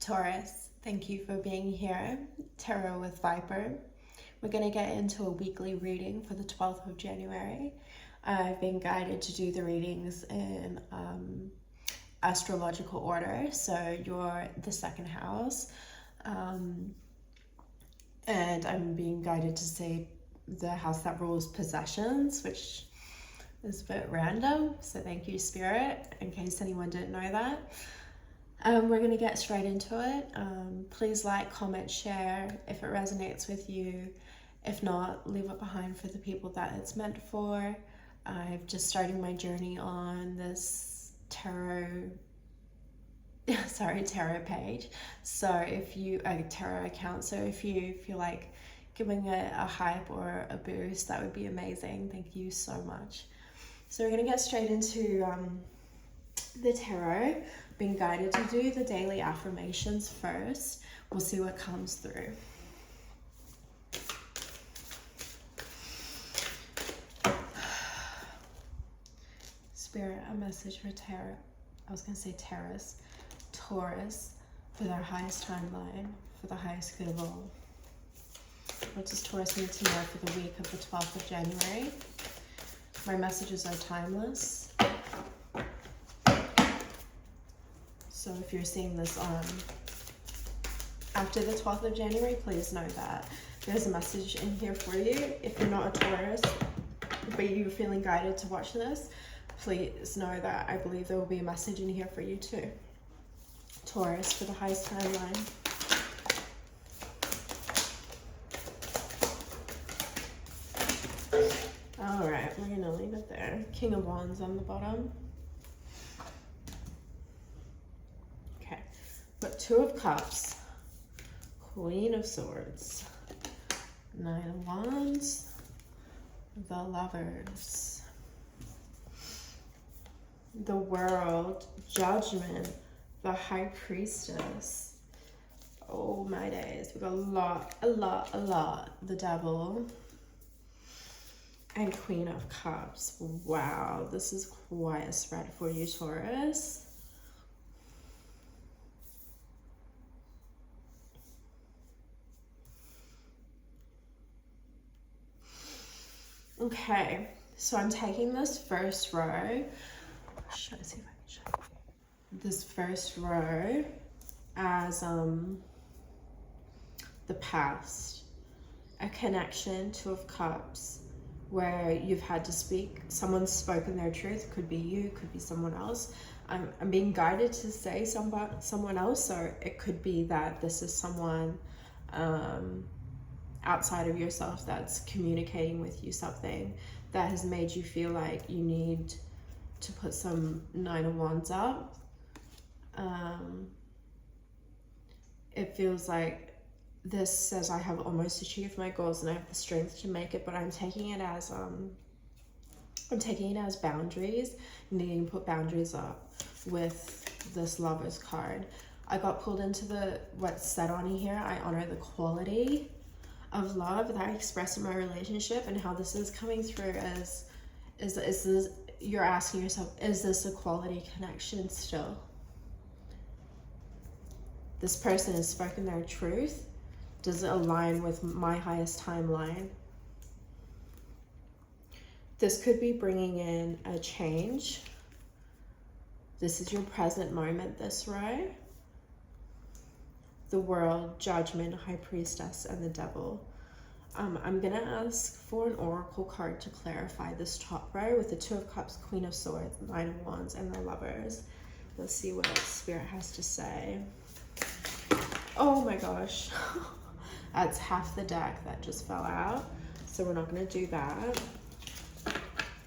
Taurus, thank you for being here. Tarot with Viper. We're going to get into a weekly reading for the 12th of January. I've been guided to do the readings in astrological order, so you're the second house. And I'm being guided to say the house that rules possessions, which is a bit random, so thank you, Spirit, in case anyone didn't know that. We're going to get straight into it. Please like, comment, share if it resonates with you. If not, leave it behind for the people that it's meant for. I'm just starting my journey on this tarot page. So if you, a tarot account, so if you feel like giving it a hype or a boost, that would be amazing. Thank you so much. So we're going to get straight into the tarot. Being guided to do the daily affirmations first. We'll see what comes through. Spirit, a message for Taurus. I was going to say Taurus, for their highest timeline, for the highest good of all. What does Taurus need to know for the week of the 12th of January? My messages are timeless. So if you're seeing this after the 12th of January, please know that there's a message in here for you. If you're not a Taurus, but you're feeling guided to watch this, please know that I believe there will be a message in here for you too. Taurus, for the highest timeline. All right, we're gonna leave it there. King of Wands on the bottom. Okay, but Two of Cups, Queen of Swords, Nine of Wands, the Lovers, the World, Judgment, the High Priestess. Oh my days, we got a lot. The Devil, and Queen of Cups. Wow, this is quite a spread for you, Taurus. Okay, so I'm taking this first row. Should I see if I can show you? This first row as the past, a connection, Two of Cups, where you've had to speak, someone's spoken their truth. Could be you, could be someone else. I'm being guided to say someone else, so it could be that this is someone outside of yourself that's communicating with you something that has made you feel like you need to put some Nine of Wands up. It feels like this says I have almost achieved my goals and I have the strength to make it, but I'm taking it as boundaries, needing to put boundaries up with this Lovers card. I got pulled into what's said on here. I honor the quality of love that I express in my relationship, and how this is coming through as is this, you're asking yourself, is this a quality connection still? This person has spoken their truth. Does it align with my highest timeline? This could be bringing in a change. This is your present moment, this row. The World, Judgment, High Priestess, and the Devil. I'm going to ask for an oracle card to clarify this top row with the Two of Cups, Queen of Swords, Nine of Wands, and the Lovers. Let's see what Spirit has to say. Oh my gosh. That's half the deck that just fell out. So we're not going to do that.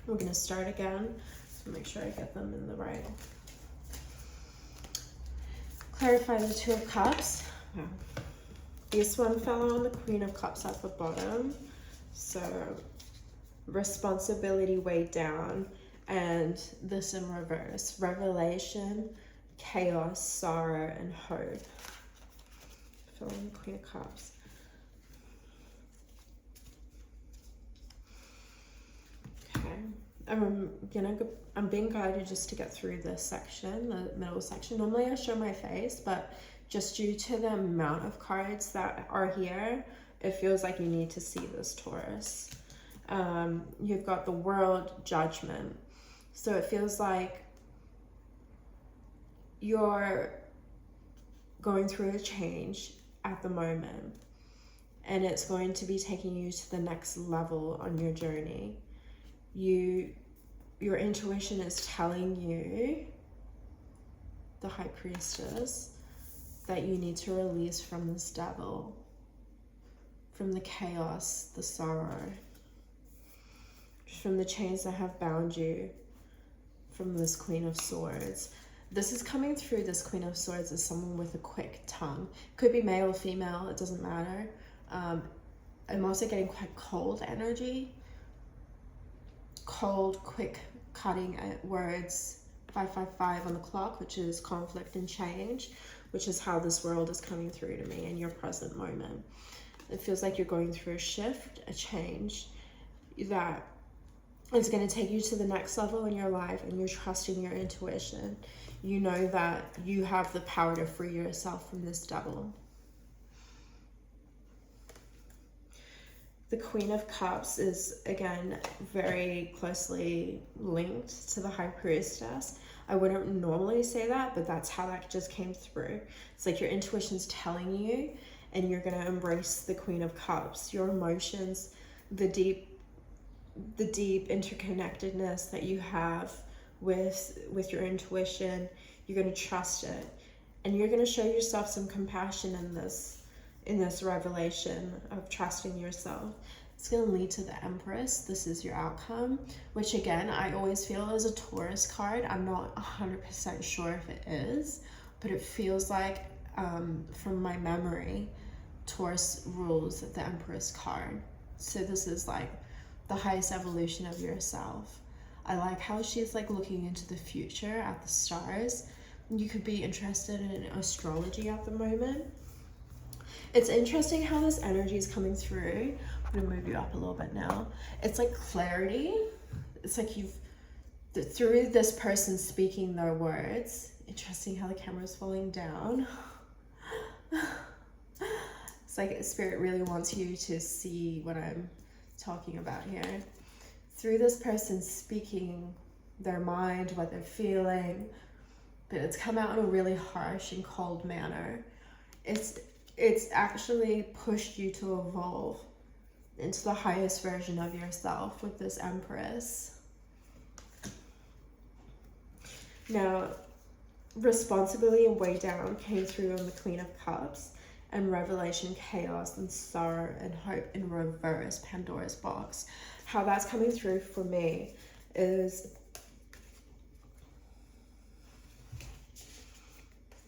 We're going to start again. So make sure I get them in the right. Clarify the Two of Cups. Wow. This one fell on the Queen of Cups at the bottom. So responsibility weighed down, and this in reverse. Revelation, chaos, sorrow, and hope. Fell on the Queen of Cups. Okay. I'm being guided just to get through this section, the middle section. Normally I show my face, but just due to the amount of cards that are here. It feels like you need to see this, Taurus. You've got the World, Judgment. So it feels like you're going through a change at the moment, and it's going to be taking you to the next level on your journey. Your intuition is telling you, the High Priestess, that you need to release from this devil, from the chaos, the sorrow, from the chains that have bound you, from this Queen of Swords. This is coming through, this Queen of Swords, as someone with a quick tongue. Could be male or female, it doesn't matter. I'm also getting quite cold energy. Cold, quick, cutting words. 555 on the clock, which is conflict and change, which is how this world is coming through to me in your present moment. It feels like you're going through a shift, a change that is going to take you to the next level in your life, and you're trusting your intuition. You know that you have the power to free yourself from this devil. The Queen of Cups is, again, very closely linked to the High Priestess. I wouldn't normally say that, but that's how that just came through. It's like your intuition's telling you, and you're going to embrace the Queen of Cups. Your emotions, the deep interconnectedness that you have with your intuition, you're going to trust it, and you're going to show yourself some compassion in this revelation of trusting yourself. It's going to lead to the Empress. This is your outcome, which again, I always feel is a Taurus card. I'm not 100% sure if it is, but it feels like, from my memory, Taurus rules the Empress card. So this is like the highest evolution of yourself. I like how she's like looking into the future at the stars. You could be interested in astrology at the moment. It's interesting how this energy is coming through. I'm gonna move you up a little bit now. It's like clarity. It's like through this person speaking their words. Interesting how the camera's falling down. It's like Spirit really wants you to see what I'm talking about here. Through this person speaking their mind, what they're feeling, but it's come out in a really harsh and cold manner. It's actually pushed you to evolve into the highest version of yourself with this Empress. Now, responsibility and way down came through on the Queen of Cups, and revelation, chaos, and sorrow and hope in reverse, Pandora's box. How that's coming through for me is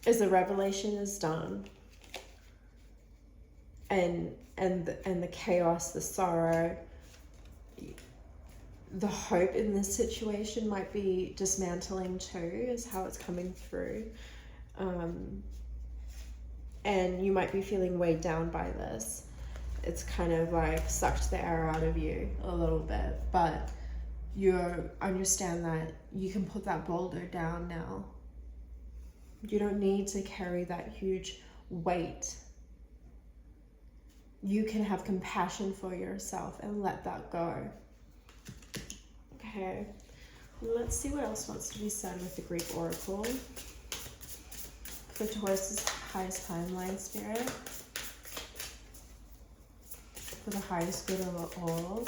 the revelation is done, and the chaos, the sorrow, the hope in this situation might be dismantling too, is how it's coming through. And you might be feeling weighed down by this. It's kind of like sucked the air out of you a little bit, but you understand that you can put that boulder down now. You don't need to carry that huge weight. You can have compassion for yourself and let that go. Okay, let's see what else wants to be said with the Greek Oracle. For Taurus's highest timeline, Spirit. For the highest good of all.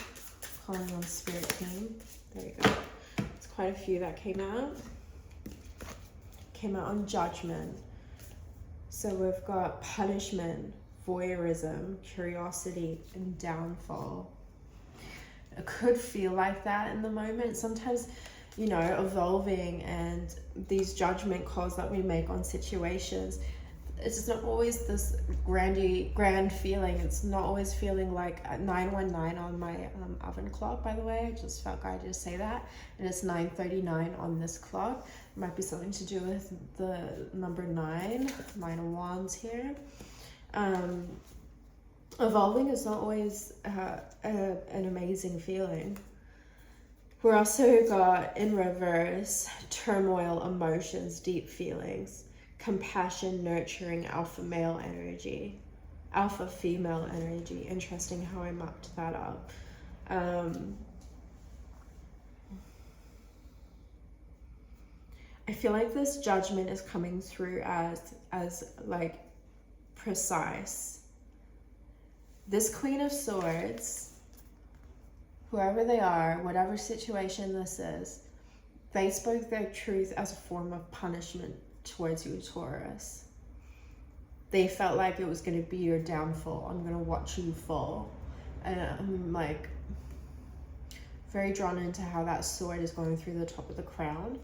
Calling on Spirit Team. There you go. It's quite a few that came out. Came out on Judgment. So we've got punishment, voyeurism, curiosity, and downfall. It could feel like that in the moment. Sometimes, you know, evolving and these judgment calls that we make on situations, it's not always this grand feeling. It's not always feeling like 919 on my oven clock, by the way. I just felt guided to say that. And it's 9:39 on this clock. It might be something to do with the number 9 of Wands here. Evolving is not always an amazing feeling. We're also got in reverse turmoil, emotions, deep feelings, compassion, nurturing, alpha male energy, alpha female energy. Interesting how I mapped that up. I feel like this judgment is coming through as like precise. This Queen of Swords, whoever they are, whatever situation this is, they spoke their truth as a form of punishment towards you, Taurus. They felt like it was going to be your downfall. I'm going to watch you fall. And I'm like very drawn into how that sword is going through the top of the crown.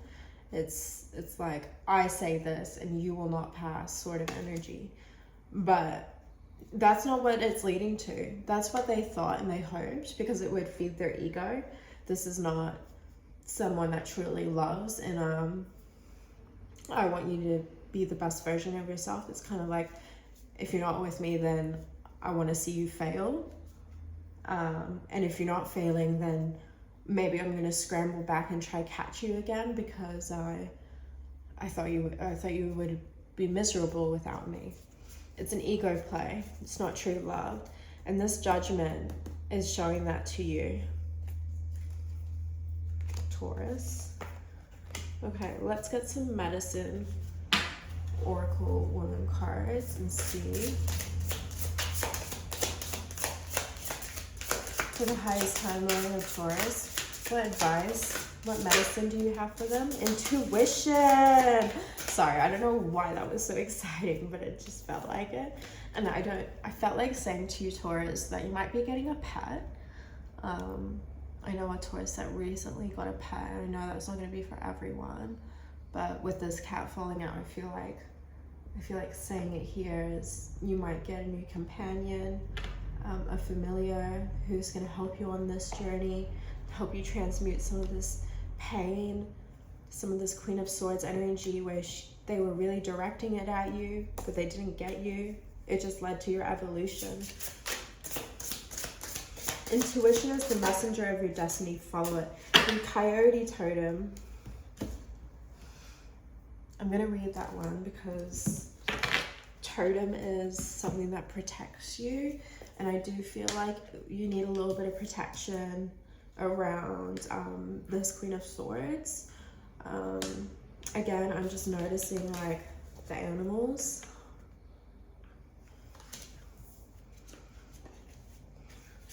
It's like, I say this and you will not pass sort of energy. But that's not what it's leading to. That's what they thought and they hoped, because it would feed their ego. This is not someone that truly loves, and I want you to be the best version of yourself. It's kind of like, if you're not with me, then I want to see you fail. And if you're not failing, then maybe I'm going to scramble back and try catch you again, because I thought you would be miserable without me. It's an ego play. It's not true love. And this judgment is showing that to you, Taurus. Okay, let's get some medicine Oracle Woman cards and see. For the highest timeline of Taurus, what advice, what medicine do you have for them? Intuition! Sorry, I don't know why that was so exciting, but it just felt like it. And I felt like saying to you, Taurus, that you might be getting a pet. I know a Taurus that recently got a pet. I know that's not going to be for everyone, but with this cat falling out, I feel like saying it here is you might get a new companion, a familiar who's going to help you on this journey, help you transmute some of this pain, some of this Queen of Swords energy where they were really directing it at you, but they didn't get you. It just led to your evolution. Intuition is the messenger of your destiny. Follow it. And Coyote Totem, I'm going to read that one because totem is something that protects you. And I do feel like you need a little bit of protection around this Queen of Swords. Again, I'm just noticing like the animals.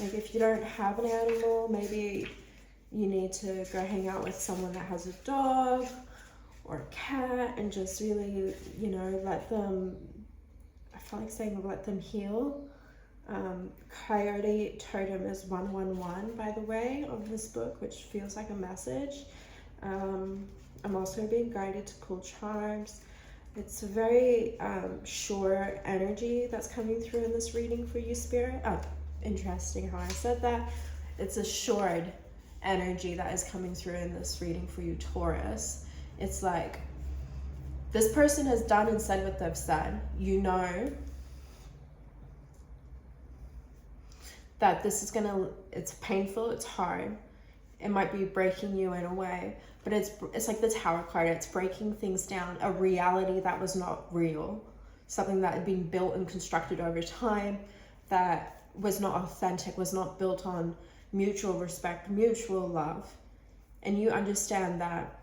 Like if you don't have an animal, maybe you need to go hang out with someone that has a dog or a cat and just really, you know, let them, I feel like saying let them heal. Coyote Totem is 111, by the way, of this book, which feels like a message. I'm also being guided to pull charms. It's a very sure energy that's coming through in this reading for you, Spirit. Oh, interesting how I said that. It's a shored energy that is coming through in this reading for you, Taurus. It's like this person has done and said what they've said. You know that this is it's painful, it's hard. It might be breaking you in a way, but it's like the Tower card. It's breaking things down, a reality that was not real, something that had been built and constructed over time that was not authentic, was not built on mutual respect, mutual love. And you understand that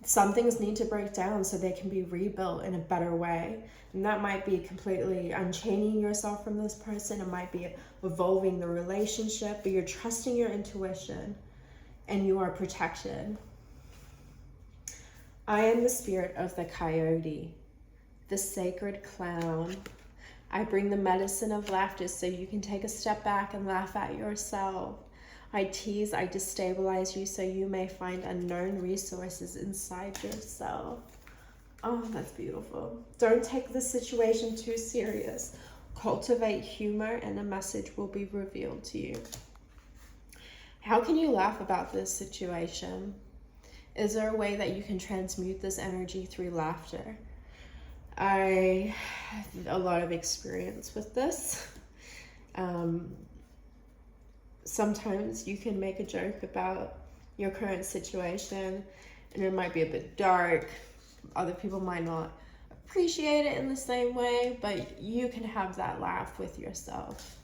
some things need to break down so they can be rebuilt in a better way. And that might be completely unchaining yourself from this person. It might be evolving the relationship, but you're trusting your intuition and you are protected. I am the spirit of the coyote, the sacred clown. I bring the medicine of laughter so you can take a step back and laugh at yourself. I tease, I destabilize you so you may find unknown resources inside yourself. Oh, that's beautiful. Don't take the situation too serious. Cultivate humor and a message will be revealed to you. How can you laugh about this situation? Is there a way that you can transmute this energy through laughter? I have a lot of experience with this. Sometimes you can make a joke about your current situation and it might be a bit dark. Other people might not appreciate it in the same way, but you can have that laugh with yourself.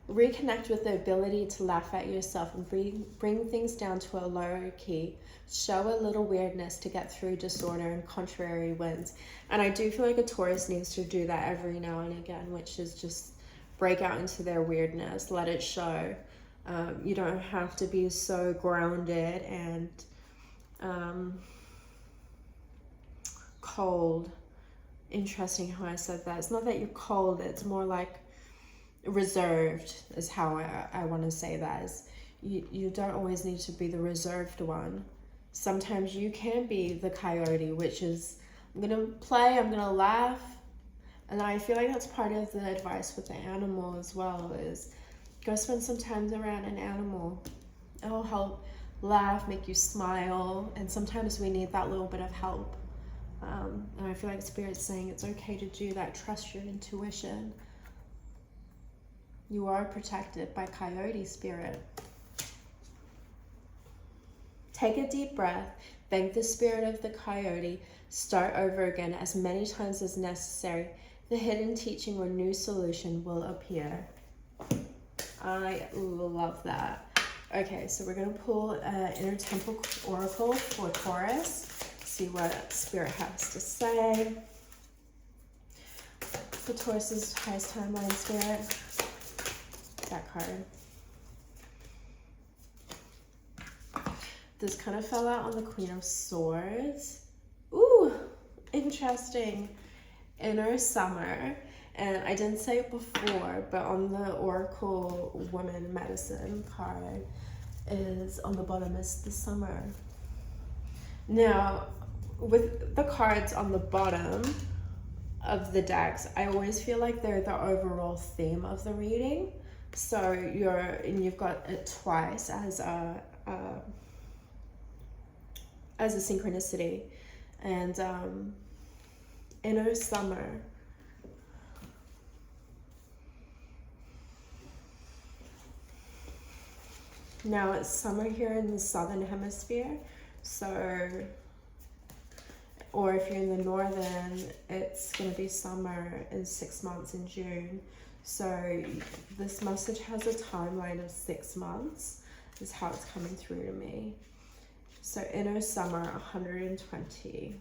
Reconnect with the ability to laugh at yourself and bring things down to a lower key. Show a little weirdness to get through disorder and contrary winds. And I do feel like a Taurus needs to do that every now and again, which is just break out into their weirdness, let it show. You don't have to be so grounded and cold. Interesting how I said that. It's not that you're cold, it's more like reserved is how I want to say that. Is you don't always need to be the reserved one. Sometimes you can be the coyote, which is, I'm gonna play, I'm gonna laugh. And I feel like that's part of the advice with the animal as well, is go spend some time around an animal. It'll help laugh, make you smile, and sometimes we need that little bit of help. And I feel like Spirit's saying it's okay to do that. Trust your intuition. You are protected by Coyote Spirit. Take a deep breath. Thank the spirit of the coyote. Start over again as many times as necessary. The hidden teaching or new solution will appear. I love that. Okay, so we're going to pull an Inner Temple Oracle for Taurus. See what Spirit has to say. For Taurus's highest timeline, Spirit. That card. This kind of fell out on the Queen of Swords. Ooh, interesting. Inner Summer. And I didn't say it before, but on the Oracle Woman Medicine card is on the bottom is the summer. Now, with the cards on the bottom of the decks, I always feel like they're the overall theme of the reading. So you've got it twice as a synchronicity. And Inner Summer. Now it's summer here in the southern hemisphere, so, or if you're in the northern, it's going to be summer in 6 months in June. So this message has a timeline of 6 months, is how it's coming through to me. So Inner Summer, 120.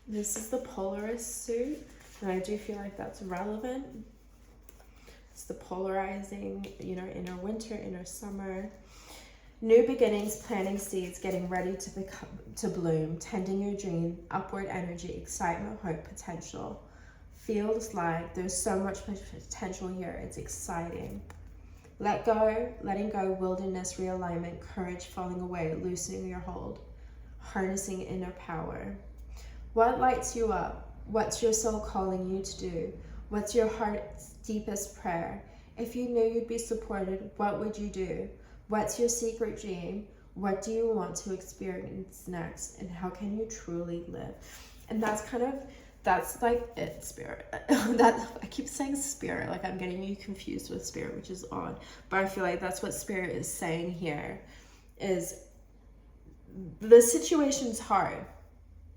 This is the Polaris suit, and I do feel like that's relevant. It's the polarizing, inner winter, inner summer. New beginnings, planting seeds, getting ready to bloom, tending your dream, upward energy, excitement, hope, potential. Feels like there's so much potential here. It's exciting. Letting go, wilderness, realignment, courage falling away, loosening your hold, harnessing inner power. What lights you up? What's your soul calling you to do? What's your heart's deepest prayer? If you knew you'd be supported, what would you do? What's your secret dream? What do you want to experience next? And how can you truly live? And that's like it, Spirit. I keep saying Spirit, like I'm getting you confused with Spirit, which is odd. But I feel like that's what Spirit is saying here, is the situation's hard.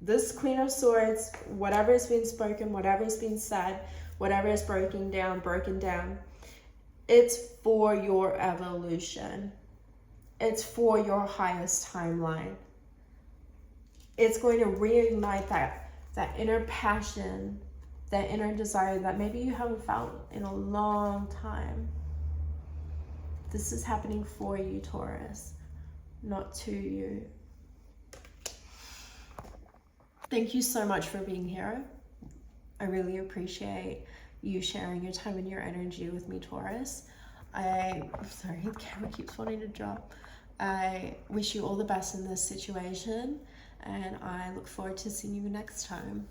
This Queen of Swords, whatever is being spoken, whatever is being said, whatever is broken down, it's for your evolution. It's for your highest timeline. It's going to reignite that inner passion, that inner desire that maybe you haven't felt in a long time. This is happening for you, Taurus, not to you. Thank you so much for being here. I really appreciate you sharing your time and your energy with me, Taurus. I'm sorry, the camera keeps wanting to drop. I wish you all the best in this situation, and I look forward to seeing you next time.